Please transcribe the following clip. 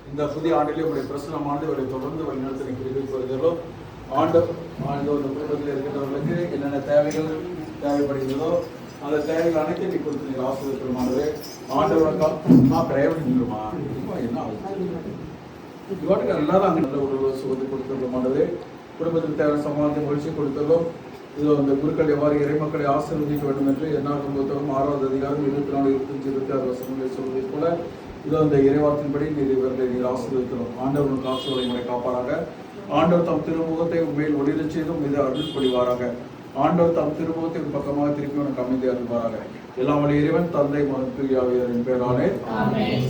இந்த புதிய ஆண்டிலே உடைய பிரசனமானது இவரை தொடர்ந்து வழிநடத்தி குறிப்பிட்டு ஆண்டு ஆண்டு அந்த குடும்பத்தில் இருக்கின்றவர்களுக்கு என்னென்ன தேவைகள் தேவைப்படுகிறதோ அந்த தேவைகள் அனைத்தையும் நீ கொடுத்து நீங்கள் ஆசிரியமானது ஆண்டவரக்கா பிரயோஜனமா என்ன இவாட்டுக்கு எல்லாரும் அங்கே நல்ல ஒரு சுகத்தை கொடுத்துள்ளமானது குடும்பத்துக்கு தேவை சமாளத்தை முயற்சி கொடுத்ததும் இது அந்த குருக்கள் எவ்வாறு இறைமக்களை ஆசீர்வதிக்க வேண்டும் என்று என்னாகும் புத்தகம் 6வது அதிகாரம் 24, 25, 26 வசனங்களை சொல்வதை போல இது அந்த இறைவார்த்தையின்படி நீர் இவர்களை நீர் ஆசீர்வதிக்கிறோம். ஆண்டவர்களுக்கு ஆசீர்வாதங்களை முறை காப்பாராக. ஆண்டவர் தம் திருமுகத்தை உண்மையில் ஒளிரச் செய்தும் மீது அருள் பொழிவாராக. ஆண்டவர் தம் திருமுகத்தை பக்கமாக திருப்பி உனக்கு அமைதி அருள்வாராக. எல்லாம் வல்ல இறைவன் தந்தை மகன் தூய ஆவியாரின் பெயராலே ஆமென்.